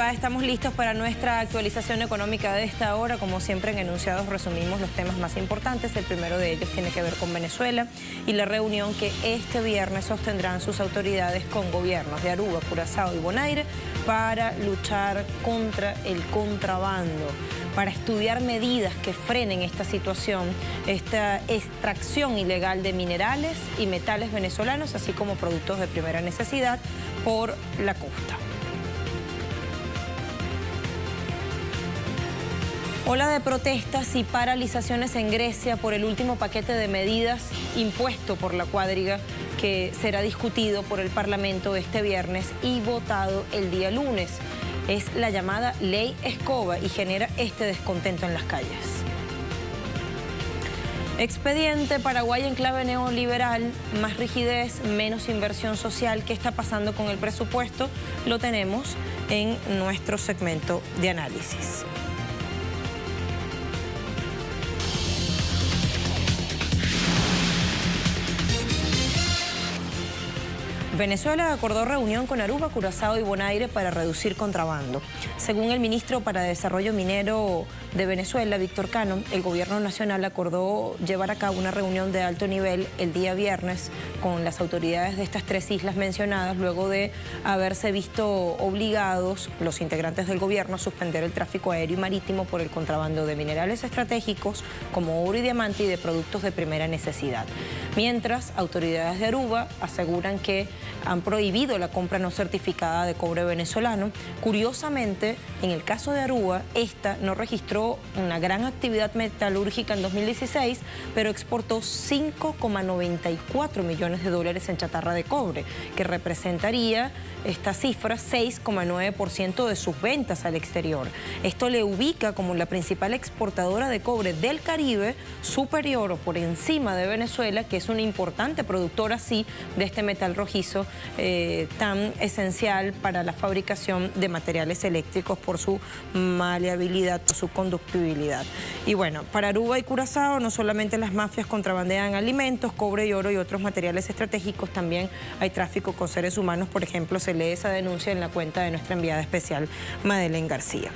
va? Estamos listos para nuestra actualización económica de esta hora. Como siempre en Enunciados resumimos los temas más importantes. El primero de ellos tiene que ver con Venezuela y la reunión que este viernes sostendrán sus autoridades con gobiernos de Aruba, Curazao y Bonaire para luchar contra el contrabando, para estudiar medidas que frenen esta situación, esta extracción ilegal de minerales y metales venezolanos, así como productos de primera necesidad por la costa. Ola de protestas y paralizaciones en Grecia por el último paquete de medidas impuesto por la cuadriga que será discutido por el Parlamento este viernes y votado el día lunes. Es la llamada Ley Escoba y genera este descontento en las calles. Expediente Paraguay en clave neoliberal, más rigidez, menos inversión social. ¿Qué está pasando con el presupuesto? Lo tenemos en nuestro segmento de análisis. Venezuela acordó reunión con Aruba, Curazao y Bonaire para reducir contrabando. Según el ministro para Desarrollo Minero de Venezuela, Víctor Cano, el gobierno nacional acordó llevar a cabo una reunión de alto nivel el día viernes con las autoridades de estas tres islas mencionadas, luego de haberse visto obligados los integrantes del gobierno a suspender el tráfico aéreo y marítimo por el contrabando de minerales estratégicos como oro y diamante y de productos de primera necesidad. Mientras, autoridades de Aruba aseguran que han prohibido la compra no certificada de cobre venezolano. Curiosamente, en el caso de Aruba, esta no registró una gran actividad metalúrgica en 2016, pero exportó 5,94 millones de dólares en chatarra de cobre, que representaría esta cifra 6,9% de sus ventas al exterior. Esto le ubica como la principal exportadora de cobre del Caribe, superior o por encima de Venezuela, que es una importante productora, sí, de este metal rojizo tan esencial para la fabricación de materiales eléctricos por su maleabilidad, por su conductibilidad. Y bueno, para Aruba y Curazao no solamente las mafias contrabandean alimentos, cobre y oro y otros materiales estratégicos, también hay tráfico con seres humanos. Por ejemplo, se lee esa denuncia en la cuenta de nuestra enviada especial, Madeleine García.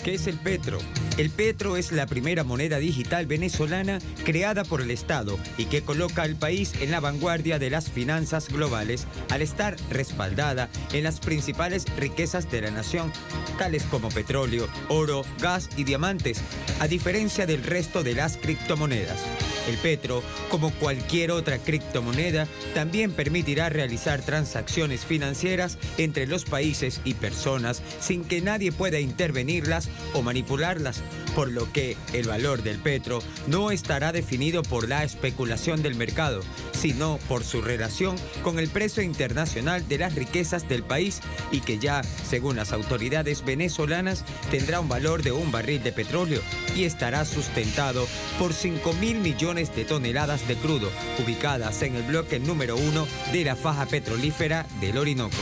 ¿Qué es el Petro? El Petro es la primera moneda digital venezolana creada por el Estado y que coloca al país en la vanguardia de las finanzas globales al estar respaldada en las principales riquezas de la nación, tales como petróleo, oro, gas y diamantes, a diferencia del resto de las criptomonedas. El Petro, como cualquier otra criptomoneda, también permitirá realizar transacciones financieras entre los países y personas sin que nadie pueda intervenirlas o manipularlas, por lo que el valor del Petro no estará definido por la especulación del mercado, sino por su relación con el precio internacional de las riquezas del país y que ya, según las autoridades venezolanas, tendrá un valor de un barril de petróleo y estará sustentado por 5.000 millones de toneladas de crudo, ubicadas en el bloque número 1 de la faja petrolífera del Orinoco.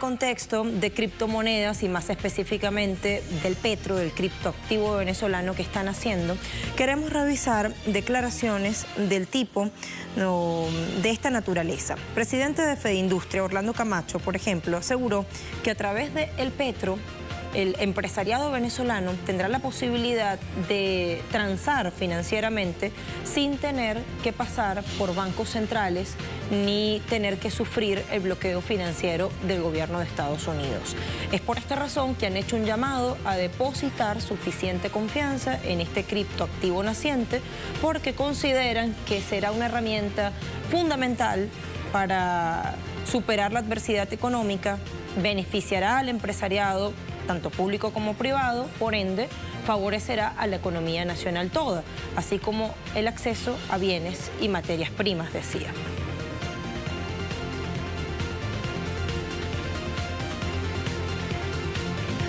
Contexto de criptomonedas y más específicamente del Petro, del criptoactivo venezolano que están haciendo, queremos revisar declaraciones del tipo de esta naturaleza. Presidente de Fedindustria, Orlando Camacho, por ejemplo, aseguró que a través del Petro el empresariado venezolano tendrá la posibilidad de transar financieramente sin tener que pasar por bancos centrales ni tener que sufrir el bloqueo financiero del gobierno de Estados Unidos. Es por esta razón que han hecho un llamado a depositar suficiente confianza en este criptoactivo naciente, porque consideran que será una herramienta fundamental para superar la adversidad económica, beneficiará al empresariado tanto público como privado, por ende, favorecerá a la economía nacional toda, así como el acceso a bienes y materias primas, decía.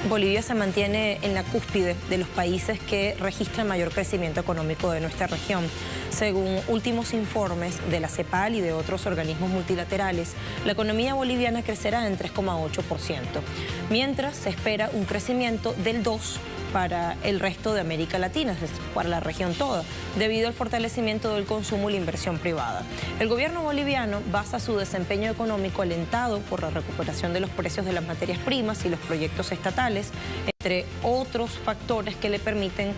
Bolivia se mantiene en la cúspide de los países que registran mayor crecimiento económico de nuestra región. Según últimos informes de la CEPAL y de otros organismos multilaterales, la economía boliviana crecerá en 3,8%, mientras se espera un crecimiento del 2% para el resto de América Latina, es decir, para la región toda, debido al fortalecimiento del consumo y la inversión privada. El gobierno boliviano basa su desempeño económico alentado por la recuperación de los precios de las materias primas y los proyectos estatales, entre otros factores que le permiten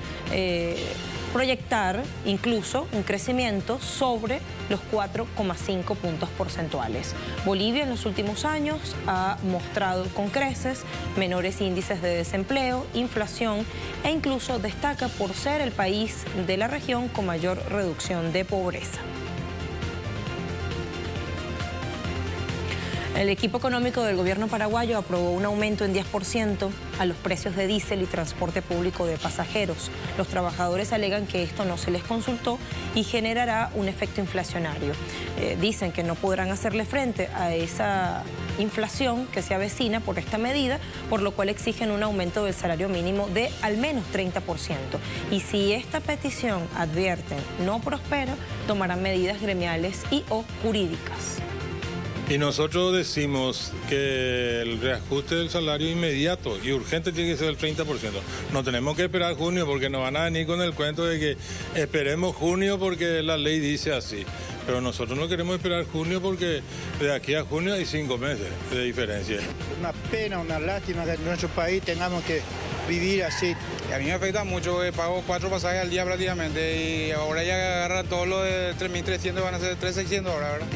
proyectar incluso un crecimiento sobre los 4,5 puntos porcentuales. Bolivia en los últimos años ha mostrado con creces menores índices de desempleo, inflación e incluso destaca por ser el país de la región con mayor reducción de pobreza. El equipo económico del gobierno paraguayo aprobó un aumento en 10% a los precios de diésel y transporte público de pasajeros. Los trabajadores alegan que esto no se les consultó y generará un efecto inflacionario. Dicen que no podrán hacerle frente a esa inflación que se avecina por esta medida, por lo cual exigen un aumento del salario mínimo de al menos 30%. Y si esta petición, advierten, no prospera, tomarán medidas gremiales y o jurídicas. Y nosotros decimos que el reajuste del salario inmediato y urgente tiene que ser el 30%. No tenemos que esperar junio porque nos van a venir con el cuento de que esperemos junio porque la ley dice así. Pero nosotros no queremos esperar junio porque de aquí a junio hay 5 meses de diferencia. Una pena, una lástima que en nuestro país tengamos que vivir así. Y a mí me afecta mucho, pago 4 pasajes al día prácticamente y ahora ya agarra todo lo de 3.300, van a ser 3.600 ahora, ¿verdad?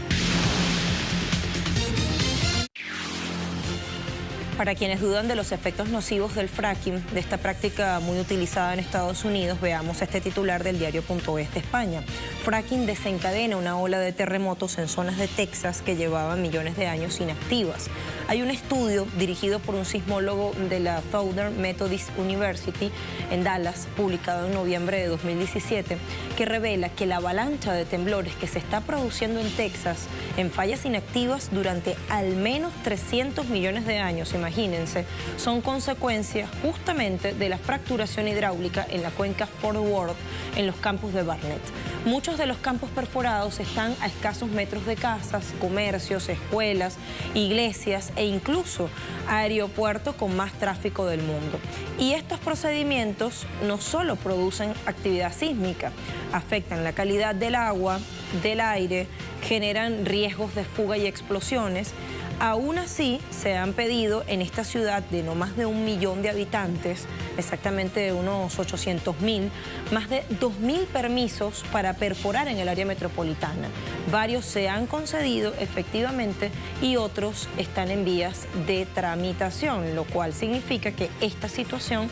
Para quienes dudan de los efectos nocivos del fracking, de esta práctica muy utilizada en Estados Unidos, veamos este titular del diario.es de España. Fracking desencadena una ola de terremotos en zonas de Texas que llevaban millones de años inactivas. Hay un estudio dirigido por un sismólogo de la Southern Methodist University en Dallas, publicado en noviembre de 2017, que revela que la avalancha de temblores que se está produciendo en Texas en fallas inactivas durante al menos 300 millones de años, imagínense, son consecuencias justamente de la fracturación hidráulica en la cuenca Fort Worth, en los campos de Barnett. Muchos de los campos perforados están a escasos metros de casas, comercios, escuelas, iglesias e incluso aeropuerto con más tráfico del mundo. Y estos procedimientos no solo producen actividad sísmica, afectan la calidad del agua, del aire, generan riesgos de fuga y explosiones. Aún así, se han pedido en esta ciudad de no más de 1 millón de habitantes, exactamente de unos 800.000, más de 2.000 permisos para perforar en el área metropolitana. Varios se han concedido efectivamente y otros están en vías de tramitación, lo cual significa que esta situación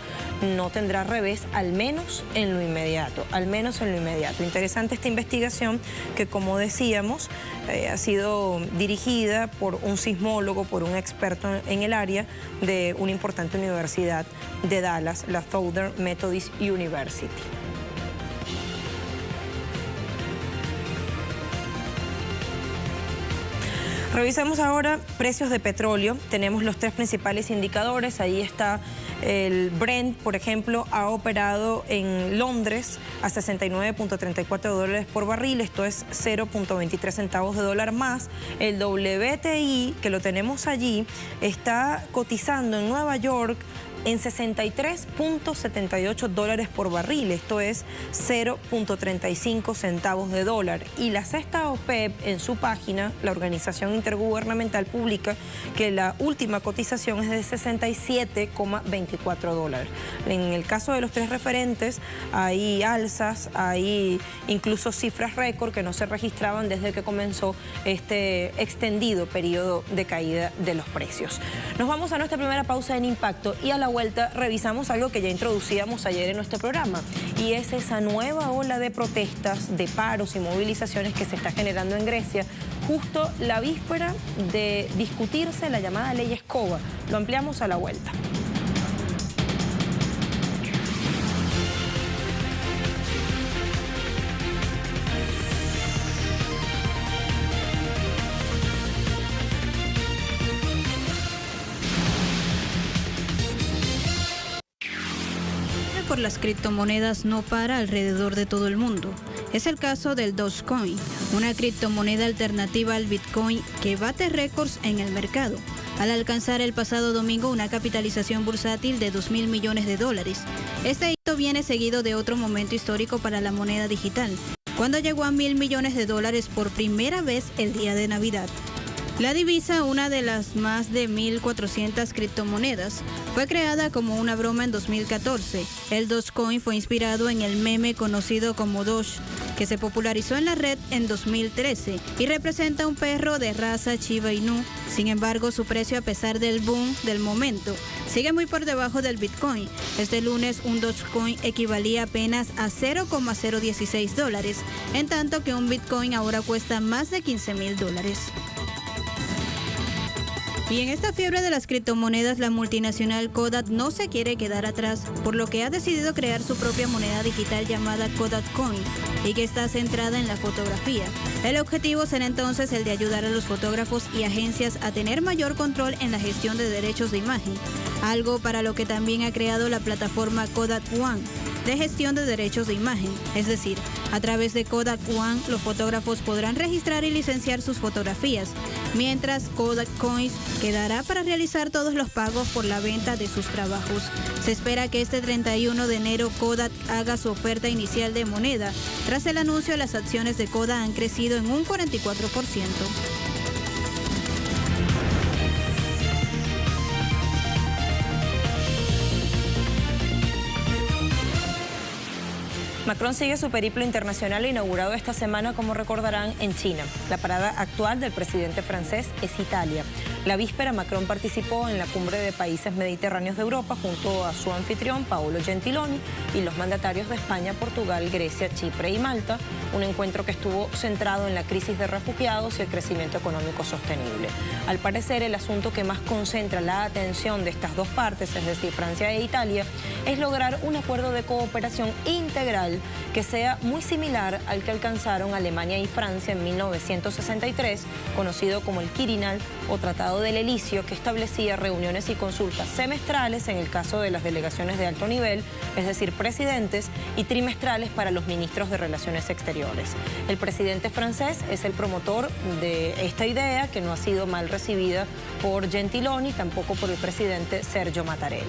no tendrá revés, al menos en lo inmediato, Interesante esta investigación que, como decíamos, ha sido dirigida por un sismólogo, por un experto en el área de una importante universidad de Dallas, la Southern Methodist University. Revisemos ahora precios de petróleo. Tenemos los 3 principales indicadores. Ahí está el Brent, por ejemplo, ha operado en Londres a $69.34 por barril. Esto es 0.23 centavos de dólar más. El WTI, que lo tenemos allí, está cotizando en Nueva York en $63.78 por barril, esto es 0.35 centavos de dólar. Y la cesta OPEP en su página, la Organización Intergubernamental, publica que la última cotización es de $67.24. En el caso de los 3 referentes, hay alzas, hay incluso cifras récord que no se registraban desde que comenzó este extendido periodo de caída de los precios. Nos vamos a nuestra primera pausa en Impacto y a la vuelta revisamos algo que ya introducíamos ayer en nuestro programa, y es esa nueva ola de protestas, de paros y movilizaciones que se está generando en Grecia, justo la víspera de discutirse la llamada Ley Escoba. Lo ampliamos a la vuelta. por las criptomonedas no para alrededor de todo el mundo. Es el caso del Dogecoin, una criptomoneda alternativa al Bitcoin que bate récords en el mercado, al alcanzar el pasado domingo una capitalización bursátil de $2.000 millones. Este hito viene seguido de otro momento histórico para la moneda digital, cuando llegó a $1.000 millones por primera vez el día de Navidad. La divisa, una de las más de 1.400 criptomonedas, fue creada como una broma en 2014. El Dogecoin fue inspirado en el meme conocido como Doge, que se popularizó en la red en 2013 y representa un perro de raza Shiba Inu. Sin embargo, su precio, a pesar del boom del momento, sigue muy por debajo del Bitcoin. Este lunes, un Dogecoin equivalía apenas a $0,016, en tanto que un Bitcoin ahora cuesta más de $15.000. Y en esta fiebre de las criptomonedas, la multinacional Kodak no se quiere quedar atrás, por lo que ha decidido crear su propia moneda digital llamada Kodak Coin y que está centrada en la fotografía. El objetivo será entonces el de ayudar a los fotógrafos y agencias a tener mayor control en la gestión de derechos de imagen, algo para lo que también ha creado la plataforma Kodak One de gestión de derechos de imagen. Es decir, a través de Kodak One, los fotógrafos podrán registrar y licenciar sus fotografías, mientras Kodak Coins quedará para realizar todos los pagos por la venta de sus trabajos. Se espera que este 31 de enero Kodak haga su oferta inicial de moneda. Tras el anuncio, las acciones de Kodak han crecido en un 44%. Macron sigue su periplo internacional inaugurado esta semana, como recordarán, en China. La parada actual del presidente francés es Italia. La víspera, Macron participó en la cumbre de países mediterráneos de Europa junto a su anfitrión Paolo Gentiloni y los mandatarios de España, Portugal, Grecia, Chipre y Malta, un encuentro que estuvo centrado en la crisis de refugiados y el crecimiento económico sostenible. Al parecer, el asunto que más concentra la atención de estas dos partes, es decir, Francia e Italia, es lograr un acuerdo de cooperación integral que sea muy similar al que alcanzaron Alemania y Francia en 1963, conocido como el Quirinal o Tratado del Elísio, que establecía reuniones y consultas semestrales en el caso de las delegaciones de alto nivel, es decir, presidentes, y trimestrales para los ministros de Relaciones Exteriores. El presidente francés es el promotor de esta idea, que no ha sido mal recibida por Gentiloni, tampoco por el presidente Sergio Mattarella.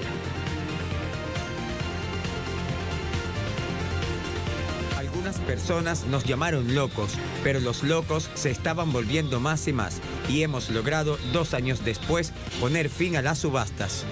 Algunas personas nos llamaron locos, pero los locos se estaban volviendo más y más, y hemos logrado 2 años después poner fin a las subastas.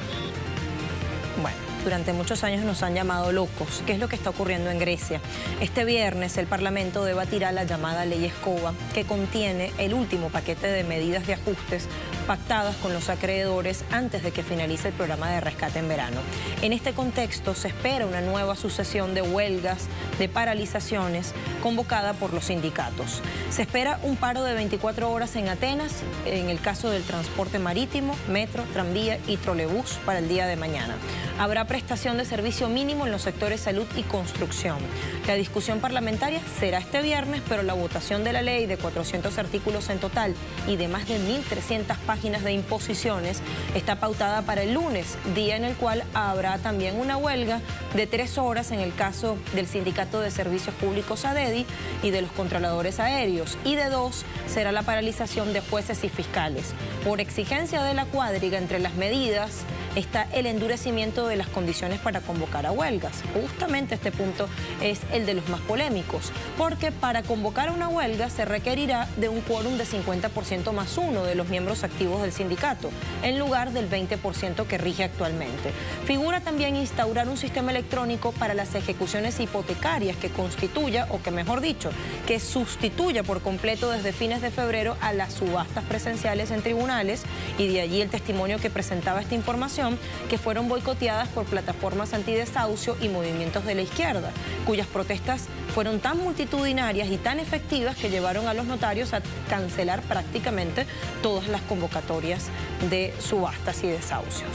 Bueno, durante muchos años nos han llamado locos. ¿Qué es lo que está ocurriendo en Grecia? Este viernes el Parlamento debatirá la llamada Ley Escoba, que contiene el último paquete de medidas de ajustes pactadas con los acreedores antes de que finalice el programa de rescate en verano. En este contexto se espera una nueva sucesión de huelgas, de paralizaciones convocada por los sindicatos. Se espera un paro de 24 horas en Atenas, en el caso del transporte marítimo, metro, tranvía y trolebús para el día de mañana. Habrá prestación de servicio mínimo en los sectores salud y construcción. La discusión parlamentaria será este viernes, pero la votación de la ley de 400 artículos en total y de más de 1.300 páginas de imposiciones está pautada para el lunes, día en el cual habrá también una huelga de 3 horas en el caso del Sindicato de Servicios Públicos ADEDI y de los controladores aéreos, y de 2 será la paralización de jueces y fiscales. Por exigencia de la cuadriga, entre las medidas está el endurecimiento de las condiciones para convocar a huelgas. Justamente este punto es el de los más polémicos, porque para convocar a una huelga se requerirá de un quórum de 50% más 1 de los miembros activos del sindicato, en lugar del 20% que rige actualmente. Figura también instaurar un sistema electrónico para las ejecuciones hipotecarias que constituya, o que mejor dicho, que sustituya por completo desde fines de febrero a las subastas presenciales en tribunales, y de allí el testimonio que presentaba esta información, que fueron boicoteadas por plataformas antidesahucio y movimientos de la izquierda, cuyas protestas fueron tan multitudinarias y tan efectivas que llevaron a los notarios a cancelar prácticamente todas las convocatorias de subastas y desahucios.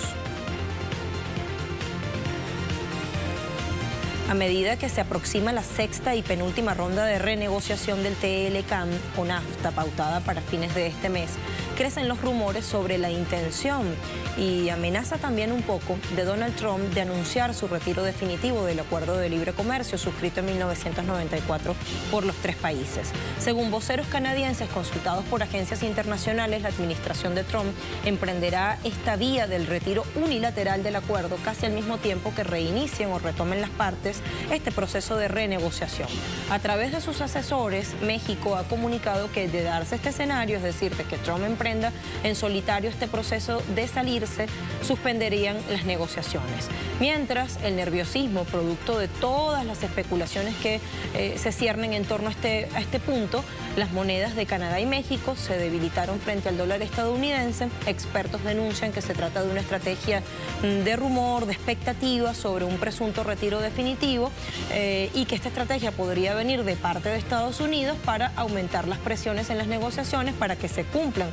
A medida que se aproxima la sexta y penúltima ronda de renegociación del TLCAN o NAFTA pautada para fines de este mes, crecen los rumores sobre la intención y amenaza también un poco de Donald Trump de anunciar su retiro definitivo del acuerdo de libre comercio suscrito en 1994 por los tres países. Según voceros canadienses consultados por agencias internacionales, la administración de Trump emprenderá esta vía del retiro unilateral del acuerdo casi al mismo tiempo que reinicien o retomen las partes este proceso de renegociación. A través de sus asesores, México ha comunicado que de darse este escenario, es decir, de que Trump emprenda en solitario este proceso de salirse, suspenderían las negociaciones. Mientras, el nerviosismo producto de todas las especulaciones que se ciernen en torno a este punto, las monedas de Canadá y México se debilitaron frente al dólar estadounidense. Expertos denuncian que se trata de una estrategia de rumor, de expectativas sobre un presunto retiro definitivo y que esta estrategia podría venir de parte de Estados Unidos para aumentar las presiones en las negociaciones para que se cumplan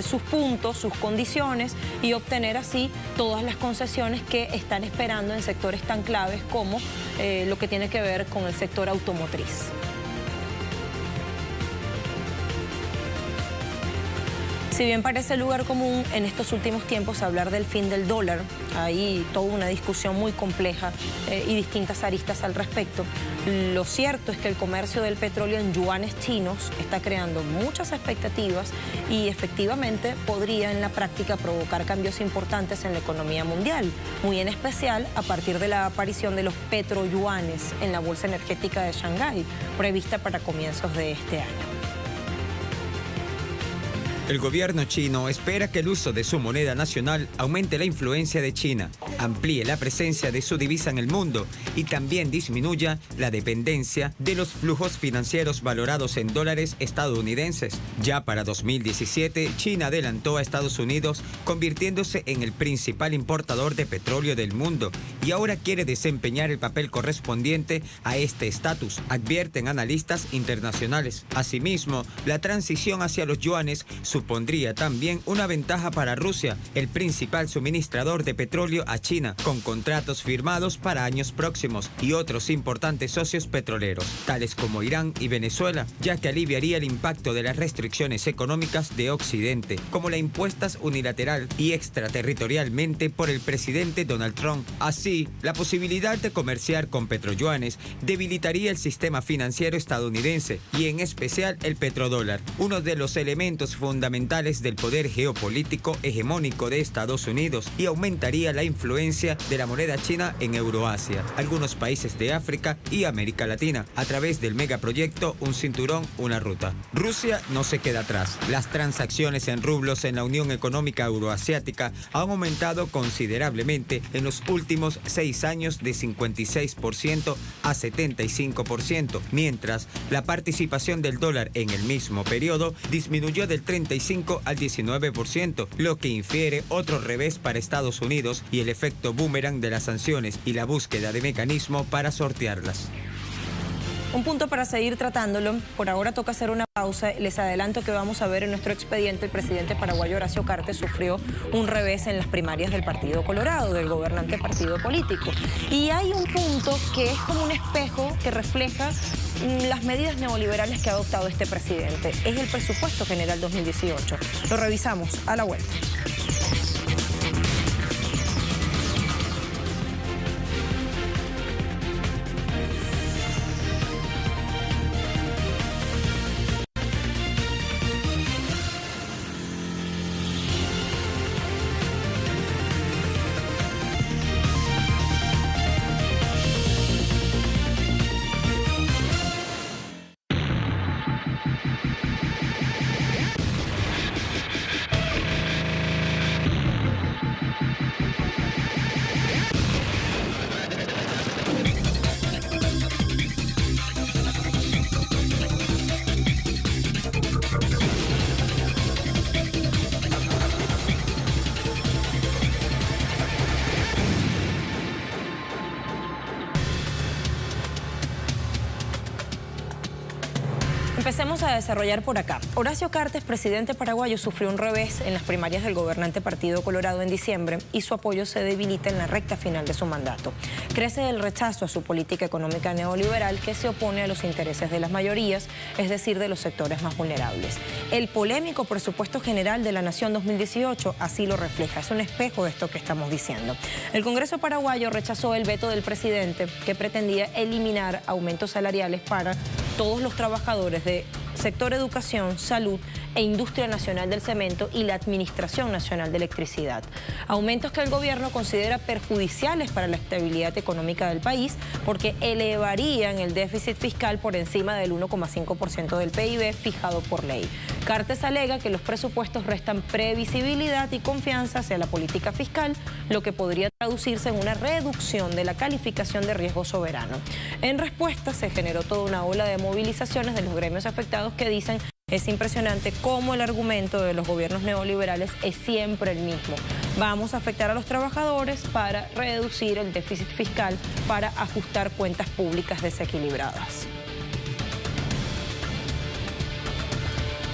sus puntos, sus condiciones y obtener así todas las concesiones que están esperando en sectores tan claves como lo que tiene que ver con el sector automotriz. Si bien parece lugar común en estos últimos tiempos hablar del fin del dólar, hay toda una discusión muy compleja y distintas aristas al respecto. Lo cierto es que el comercio del petróleo en yuanes chinos está creando muchas expectativas y efectivamente podría en la práctica provocar cambios importantes en la economía mundial, muy en especial a partir de la aparición de los petroyuanes en la bolsa energética de Shanghái, prevista para comienzos de este año. El gobierno chino espera que el uso de su moneda nacional aumente la influencia de China, amplíe la presencia de su divisa en el mundo y también disminuya la dependencia de los flujos financieros valorados en dólares estadounidenses. Ya para 2017, China adelantó a Estados Unidos, convirtiéndose en el principal importador de petróleo del mundo y ahora quiere desempeñar el papel correspondiente a este estatus, advierten analistas internacionales. Asimismo, la transición hacia los yuanes supondría también una ventaja para Rusia, el principal suministrador de petróleo a China, con contratos firmados para años próximos y otros importantes socios petroleros, tales como Irán y Venezuela, ya que aliviaría el impacto de las restricciones económicas de Occidente, como las impuestas unilateral y extraterritorialmente por el presidente Donald Trump. Así, la posibilidad de comerciar con petroyuanes debilitaría el sistema financiero estadounidense y en especial el petrodólar, uno de los elementos fundamentales del poder geopolítico hegemónico de Estados Unidos, y aumentaría la influencia de la moneda china en Euroasia, algunos países de África y América Latina, a través del megaproyecto Un Cinturón, Una Ruta. Rusia no se queda atrás. Las transacciones en rublos en la Unión Económica Euroasiática han aumentado considerablemente en los últimos 6 años de 56% a 75%, mientras la participación del dólar en el mismo periodo disminuyó del 35 al 19%, lo que infiere otro revés para Estados Unidos y el efecto boomerang de las sanciones y la búsqueda de mecanismo para sortearlas. Un punto para seguir tratándolo. Por ahora toca hacer una pausa. Les adelanto que vamos a ver en nuestro expediente el presidente paraguayo Horacio Cartes sufrió un revés en las primarias del Partido Colorado, del gobernante partido político. Y hay un punto que es como un espejo que refleja las medidas neoliberales que ha adoptado este presidente. Es el presupuesto general 2018. Lo revisamos a la vuelta. Empecemos a desarrollar por acá. Horacio Cartes, presidente paraguayo, sufrió un revés en las primarias del gobernante Partido Colorado en diciembre y su apoyo se debilita en la recta final de su mandato. Crece el rechazo a su política económica neoliberal que se opone a los intereses de las mayorías, es decir, de los sectores más vulnerables. El polémico presupuesto general de la Nación 2018 así lo refleja, es un espejo de esto que estamos diciendo. El Congreso paraguayo rechazó el veto del presidente que pretendía eliminar aumentos salariales para todos los trabajadores de sector educación, salud e industria nacional del cemento y la Administración Nacional de Electricidad. Aumentos que el gobierno considera perjudiciales para la estabilidad económica del país porque elevarían el déficit fiscal por encima del 1,5% del PIB fijado por ley. Cartes alega que los presupuestos restan previsibilidad y confianza hacia la política fiscal, lo que podría traducirse en una reducción de la calificación de riesgo soberano. En respuesta, se generó toda una ola de movilizaciones de los gremios afectados que dicen: es impresionante cómo el argumento de los gobiernos neoliberales es siempre el mismo. Vamos a afectar a los trabajadores para reducir el déficit fiscal, para ajustar cuentas públicas desequilibradas.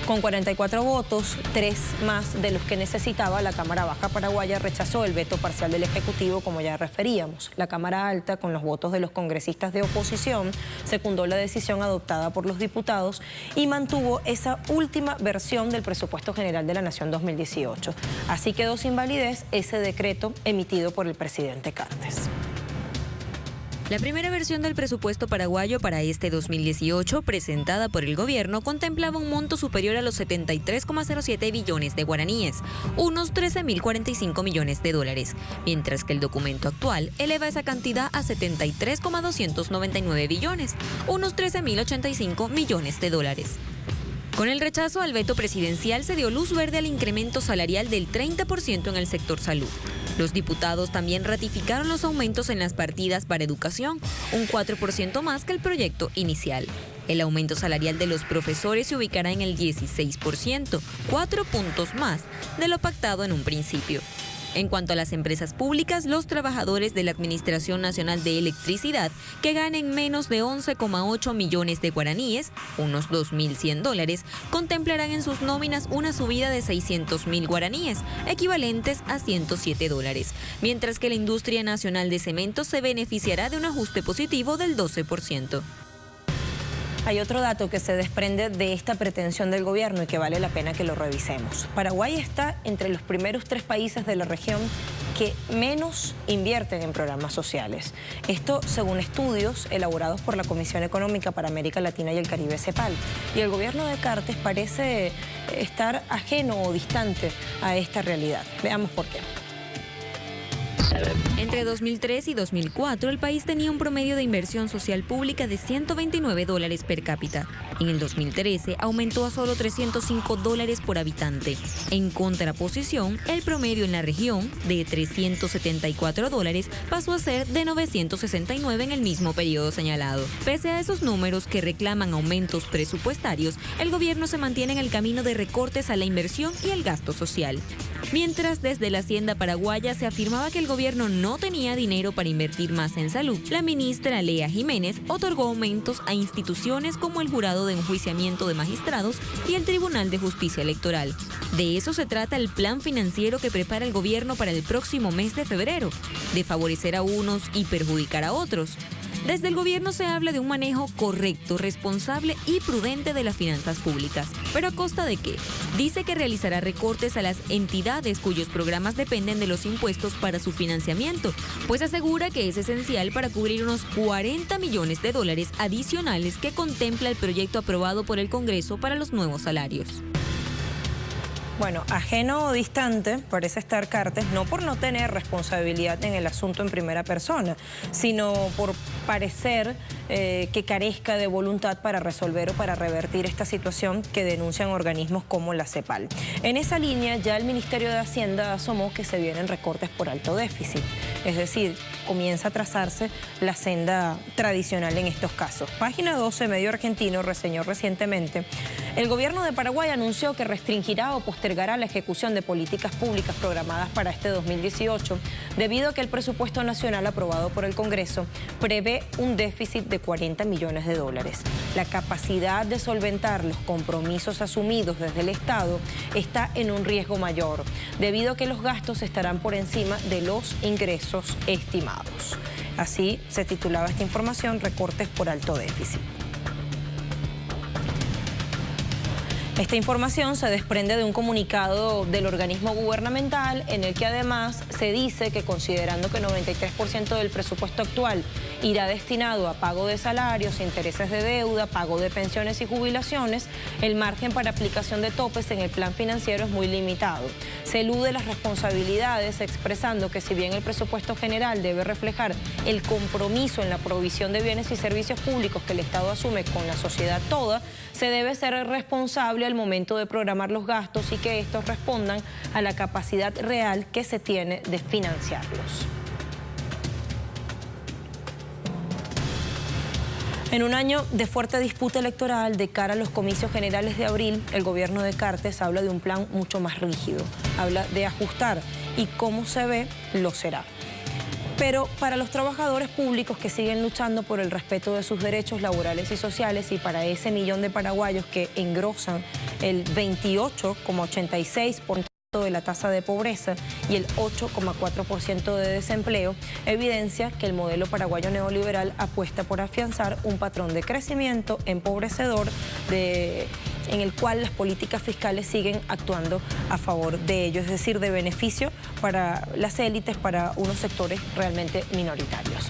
Con 44 votos, 3 más de los que necesitaba, la Cámara Baja paraguaya rechazó el veto parcial del Ejecutivo, como ya referíamos. La Cámara Alta, con los votos de los congresistas de oposición, secundó la decisión adoptada por los diputados y mantuvo esa última versión del Presupuesto General de la Nación 2018. Así quedó sin validez ese decreto emitido por el presidente Cartes. La primera versión del presupuesto paraguayo para este 2018, presentada por el gobierno, contemplaba un monto superior a los 73,07 billones de guaraníes, unos 13.045 millones de dólares, mientras que el documento actual eleva esa cantidad a 73,299 billones, unos 13.085 millones de dólares. Con el rechazo al veto presidencial se dio luz verde al incremento salarial del 30% en el sector salud. Los diputados también ratificaron los aumentos en las partidas para educación, un 4% más que el proyecto inicial. El aumento salarial de los profesores se ubicará en el 16%, 4 puntos más de lo pactado en un principio. En cuanto a las empresas públicas, los trabajadores de la Administración Nacional de Electricidad que ganen menos de 11,8 millones de guaraníes, unos 2.100 dólares, contemplarán en sus nóminas una subida de 600.000 guaraníes, equivalentes a 107 dólares, mientras que la industria nacional de cementos se beneficiará de un ajuste positivo del 12%. Hay otro dato que se desprende de esta pretensión del gobierno y que vale la pena que lo revisemos. Paraguay está entre los primeros 3 países de la región que menos invierten en programas sociales. Esto según estudios elaborados por la Comisión Económica para América Latina y el Caribe, CEPAL. Y el gobierno de Cartes parece estar ajeno o distante a esta realidad. Veamos por qué. Entre 2003 y 2004, el país tenía un promedio de inversión social pública de 129 dólares per cápita. En el 2013 aumentó a solo 305 dólares por habitante. En contraposición, el promedio en la región, de 374 dólares, pasó a ser de 969 en el mismo periodo señalado. Pese a esos números que reclaman aumentos presupuestarios, el gobierno se mantiene en el camino de recortes a la inversión y el gasto social. Mientras desde la Hacienda paraguaya se afirmaba que el gobierno no tenía dinero para invertir más en salud, la ministra Lea Jiménez otorgó aumentos a instituciones como el Jurado de Enjuiciamiento de Magistrados y el Tribunal de Justicia Electoral. De eso se trata el plan financiero que prepara el gobierno para el próximo mes de febrero, de favorecer a unos y perjudicar a otros. Desde el gobierno se habla de un manejo correcto, responsable y prudente de las finanzas públicas. ¿Pero a costa de qué? Dice que realizará recortes a las entidades cuyos programas dependen de los impuestos para su financiamiento, pues asegura que es esencial para cubrir unos 40 millones de dólares adicionales que contempla el proyecto aprobado por el Congreso para los nuevos salarios. Bueno, ajeno o distante parece estar Cartes, no por no tener responsabilidad en el asunto en primera persona, sino por parecer que carezca de voluntad para resolver o para revertir esta situación que denuncian organismos como la CEPAL. En esa línea, ya el Ministerio de Hacienda asomó que se vienen recortes por alto déficit. es decir, comienza a trazarse la senda tradicional en estos casos. Página 12, medio argentino, reseñó recientemente: el gobierno de Paraguay anunció que restringirá o postergará la ejecución de políticas públicas programadas para este 2018, debido a que el presupuesto nacional aprobado por el Congreso prevé un déficit de 40 millones de dólares. La capacidad de solventar los compromisos asumidos desde el Estado está en un riesgo mayor, debido a que los gastos estarán por encima de los ingresos estimados. Así se titulaba esta información: recortes por alto déficit. Esta información se desprende de un comunicado del organismo gubernamental en el que además se dice que, considerando que 93% del presupuesto actual irá destinado a pago de salarios, intereses de deuda, pago de pensiones y jubilaciones, el margen para aplicación de topes en el plan financiero es muy limitado. Se elude las responsabilidades, expresando que si bien el presupuesto general debe reflejar el compromiso en la provisión de bienes y servicios públicos que el Estado asume con la sociedad toda, se debe ser responsable al momento de programar los gastos y que estos respondan a la capacidad real que se tiene de financiarlos. En un año de fuerte disputa electoral de cara a los comicios generales de abril, el gobierno de Cartes habla de un plan mucho más rígido. Habla de ajustar y, como se ve, lo será. Pero para los trabajadores públicos que siguen luchando por el respeto de sus derechos laborales y sociales, y para ese millón de paraguayos que engrosan el 28,86% de la tasa de pobreza y el 8,4% de desempleo, evidencia que el modelo paraguayo neoliberal apuesta por afianzar un patrón de crecimiento empobrecedor en el cual las políticas fiscales siguen actuando a favor de ellos, es decir, de beneficio para las élites, para unos sectores realmente minoritarios.